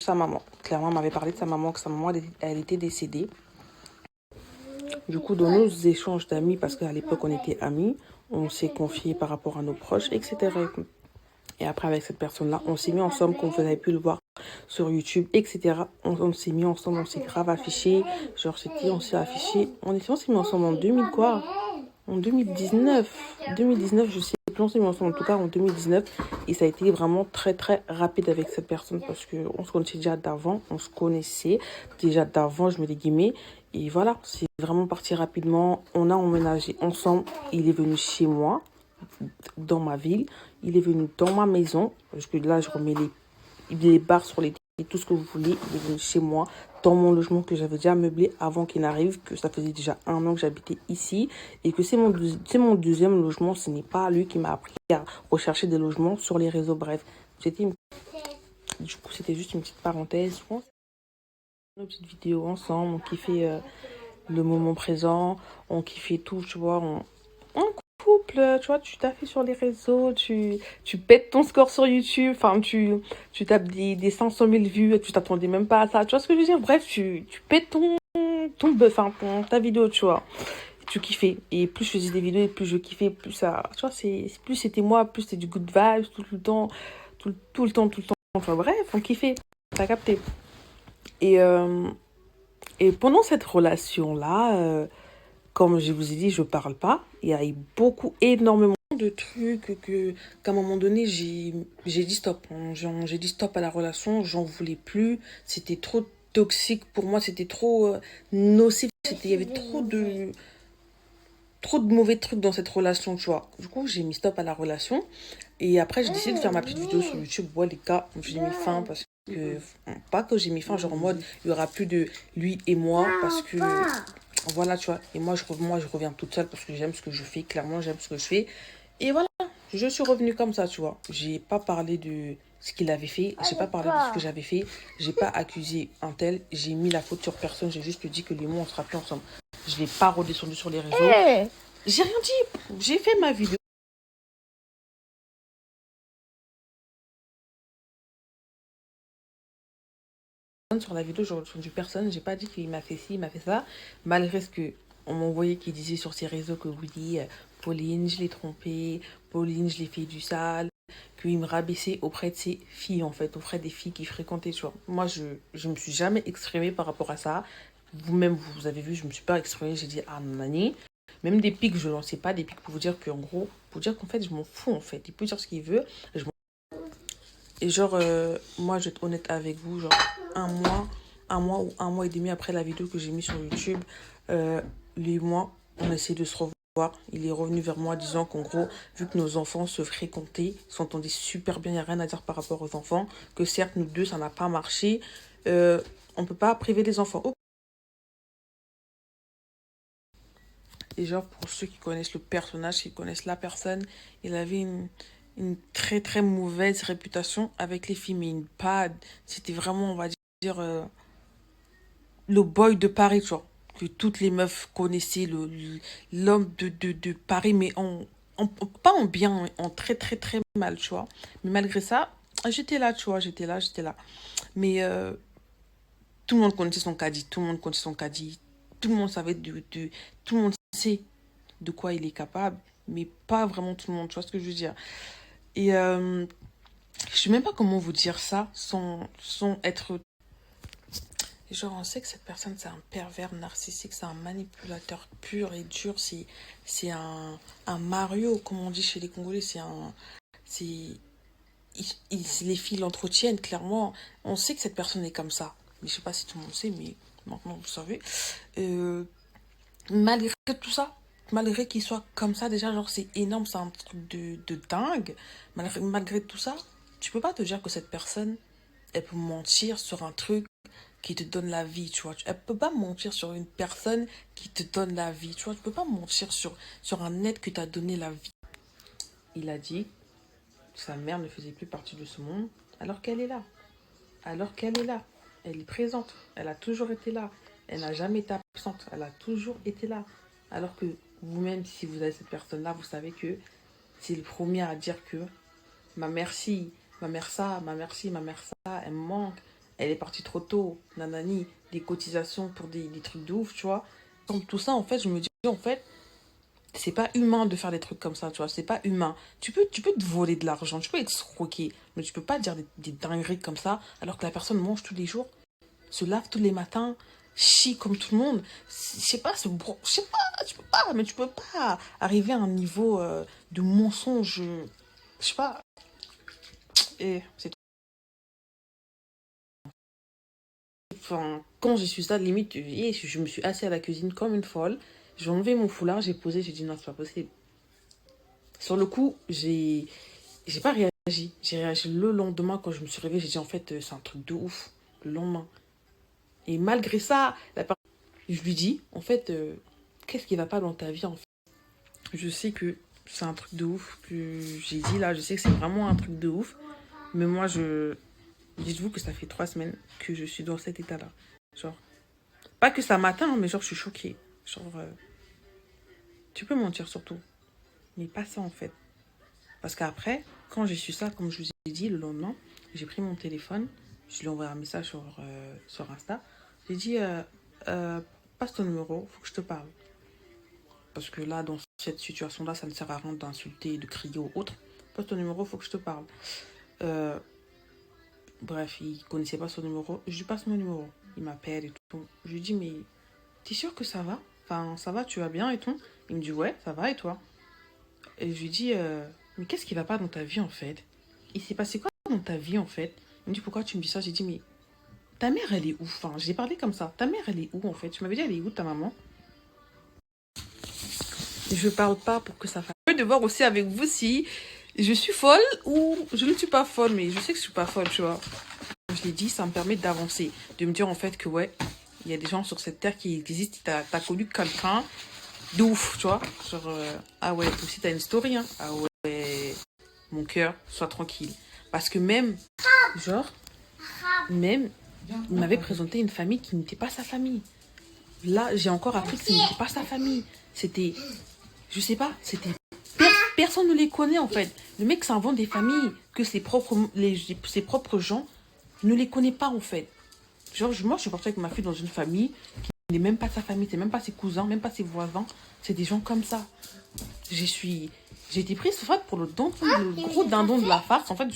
sa maman. Clairement, elle m'avait parlé de sa maman, que sa maman, elle était décédée. Du coup, dans nos échanges d'amis, parce qu'à l'époque, on était amis, on s'est confié par rapport à nos proches, etc. Et après, avec cette personne-là, on s'est mis ensemble, comme vous avez pu le voir sur YouTube, etc. On s'est mis ensemble, on s'est grave affiché. Genre, c'était, on s'est affiché. On s'est mis ensemble en 2000 quoi? En 2019. 2019, je sais plus, on s'est mis ensemble en tout cas en 2019. Et ça a été vraiment très, très rapide avec cette personne parce qu'on se connaissait déjà d'avant. On se connaissait déjà d'avant, je mets des guillemets. Et voilà, c'est vraiment parti rapidement. On a emménagé ensemble. Il est venu chez moi dans ma ville, il est venu dans ma maison, parce que là je remets les barres sur les tout ce que vous voulez, il est venu chez moi, dans mon logement que j'avais déjà meublé avant qu'il n'arrive, que ça faisait déjà 1 an que j'habitais ici, et que c'est mon deuxième logement, ce n'est pas lui qui m'a appris à rechercher des logements sur les réseaux, bref. Du coup, c'était juste une petite parenthèse, je pense. Une petite vidéo ensemble, on kiffait le moment présent, on kiffait tout, tu vois, on couple, tu vois, tu t'affiches sur les réseaux, tu pètes ton score sur YouTube, enfin, tu tapes des 500 000 vues, tu t'attendais même pas à ça, tu vois ce que je veux dire? Bref, tu pètes ton buzz, enfin, ta vidéo, tu vois. Tu kiffais. Et plus je faisais des vidéos, et plus je kiffais, plus ça, tu vois, plus c'était moi, plus c'était du good vibes, tout le temps, tout le temps, tout le temps. Enfin, bref, on kiffait. T'as capté. Et, euh, et pendant cette relation-là, comme je vous ai dit, je parle pas. Il y a eu énormément de trucs qu'à un moment donné, j'ai dit stop. J'ai dit stop à la relation, j'en voulais plus. C'était trop toxique pour moi, c'était trop nocif. Il y avait trop de mauvais trucs dans cette relation, tu vois. Du coup, j'ai mis stop à la relation. Et après, j'ai décidé de faire ma petite vidéo sur YouTube. Ouais, les gars, j'ai mis fin parce que... Pas que j'ai mis fin, genre en mode, il y aura plus de lui et moi parce que... Voilà, tu vois. Et moi, je reviens toute seule parce que j'aime ce que je fais. Clairement, j'aime ce que je fais. Et voilà, je suis revenue comme ça, tu vois. J'ai pas parlé de ce qu'il avait fait. J'ai pas parlé de ce que j'avais fait. J'ai pas accusé un tel. J'ai mis la faute sur personne. J'ai juste dit que les mots, on sera plus ensemble. Je l'ai pas redescendu sur les réseaux. J'ai rien dit. J'ai fait ma vidéo. Sur la vidéo, j'ai entendu personne. J'ai pas dit qu'il m'a fait ci, il m'a fait ça. Malgré ce que on m'envoyait qui disait sur ses réseaux que oui, Pauline, je l'ai trompé. Pauline, je l'ai fait du sale. Qu'il me rabaissait auprès de ses filles, en fait, auprès des filles qui fréquentaient, tu vois. Moi, je me suis jamais exprimée par rapport à ça. Vous-même, vous avez vu, je me suis pas exprimée. J'ai dit, ah, nani. Même des pics, je lançais pas des pics pour vous dire qu'en gros, pour dire qu'en fait, je m'en fous, en fait. Il peut dire ce qu'il veut. Et genre, moi, je vais être honnête avec vous, genre, ou 1 mois et demi après la vidéo que j'ai mise sur YouTube, lui et moi, on a essayé de se revoir. Il est revenu vers moi disant qu'en gros, vu que nos enfants se fréquentaient, s'entendaient super bien, il n'y a rien à dire par rapport aux enfants, que certes, nous deux, ça n'a pas marché, on ne peut pas priver les enfants. Et genre, pour ceux qui connaissent le personnage, qui connaissent la personne, il avait une très très mauvaise réputation avec les filles, mais une bad. C'était vraiment, on va dire, le boy de Paris, tu vois. Que toutes les meufs connaissaient, l'homme de Paris, mais pas en bien, en très très très mal, tu vois. Mais malgré ça, j'étais là, tu vois, j'étais là. Mais tout le monde connaissait son caddie, tout le monde connaissait son caddie, tout le monde savait tout le monde sait de quoi il est capable, mais pas vraiment tout le monde, tu vois ce que je veux dire. Et je sais même pas comment vous dire ça sans être... Genre, on sait que cette personne, c'est un pervers narcissique, c'est un manipulateur pur et dur, c'est un Mario, comme on dit chez les Congolais, c'est, les filles l'entretiennent, clairement. On sait que cette personne est comme ça. Mais je sais pas si tout le monde sait, mais maintenant vous savez. Euh, Malgré tout ça, malgré qu'il soit comme ça, déjà, genre, c'est énorme, c'est un truc de dingue. Malgré tout ça, tu peux pas te dire que cette personne, elle peut mentir sur un truc qui te donne la vie, tu vois. Elle peut pas mentir sur une personne qui te donne la vie, tu vois. Tu peux pas mentir sur un être qui t'a donné la vie. Il a dit que sa mère ne faisait plus partie de ce monde, alors qu'elle est là. Alors qu'elle est là. Elle est présente. Elle a toujours été là. Elle n'a jamais été absente. Elle a toujours été là. Alors que vous-même, si vous avez cette personne-là, vous savez que c'est le premier à dire que ma mère ci, ma mère ça, ma mère ci, ma mère ça, elle me manque. elle est partie trop tôt, nanani, des cotisations pour des trucs de ouf, tu vois. Donc tout ça, en fait, je me dis, en fait, c'est pas humain de faire des trucs comme ça, tu vois, c'est pas humain. Tu peux te voler de l'argent, tu peux escroquer, mais tu peux pas dire des dingueries comme ça, alors que la personne mange tous les jours, se lave tous les matins, chie comme tout le monde. Je sais pas, je sais pas, tu peux pas, mais tu peux pas arriver à un niveau de mensonge, je sais pas, et c'est enfin, quand j'ai su ça, limite, je me suis assise à la cuisine comme une folle. J'ai enlevé mon foulard, j'ai posé, j'ai dit non, c'est pas possible. Sur le coup, j'ai pas réagi. J'ai réagi le lendemain quand je me suis réveillée. J'ai dit en fait, c'est un truc de ouf. Le lendemain. Et malgré ça, je lui dis en fait, qu'est-ce qui va pas dans ta vie en fait. Je sais que c'est un truc de ouf que j'ai dit là. Je sais que c'est vraiment un truc de ouf. Mais moi, dites-vous que ça fait 3 semaines que je suis dans cet état-là. Genre, pas que ça m'atteint, mais genre, je suis choquée. Genre, tu peux mentir surtout. Mais pas ça en fait. Parce qu'après, quand j'ai su ça, comme je vous ai dit, le lendemain, j'ai pris mon téléphone, je lui ai envoyé un message sur Insta. J'ai dit, passe ton numéro, faut que je te parle. Parce que là, dans cette situation-là, ça ne sert à rien d'insulter, de crier ou autre. Passe ton numéro, faut que je te parle. Euh, Bref, il connaissait pas son numéro. Je lui passe mon numéro. Il m'appelle et tout. Je lui dis, mais t'es sûr que ça va? Enfin, ça va, tu vas bien et tout? Il me dit, ouais, ça va et toi? Et je lui dis, mais qu'est-ce qui va pas dans ta vie en fait? Il s'est passé quoi dans ta vie en fait? Il me dit, pourquoi tu me dis ça? J'ai dit, mais ta mère elle est où? Enfin, j'ai parlé comme ça. Ta mère elle est où en fait? Tu m'avais dit, elle est où ta maman? Je parle pas pour que ça fasse. Je vais devoir aussi avec vous si je suis folle ou je ne suis pas folle, mais je sais que je suis pas folle, tu vois. Je l'ai dit, ça me permet d'avancer, de me dire en fait que ouais, il y a des gens sur cette terre qui existent. T'as connu quelqu'un de ouf, tu vois. Genre, ah ouais, toi aussi t'as une story, hein. Ah ouais, mon cœur, sois tranquille. Parce que même, genre, même, il m'avait présenté une famille qui n'était pas sa famille. Là, j'ai encore appris que ce n'était pas sa famille. C'était, je sais pas, c'était... Personne ne les connaît en fait. Le mec s'invente des familles que ses propres gens ne les connaissent pas en fait. Genre, moi, je suis partie avec ma fille dans une famille qui n'est même pas sa famille, c'est même pas ses cousins, même pas ses voisins. C'est des gens comme ça. J'ai été prise en fait pour le gros dindon de la farce. En fait,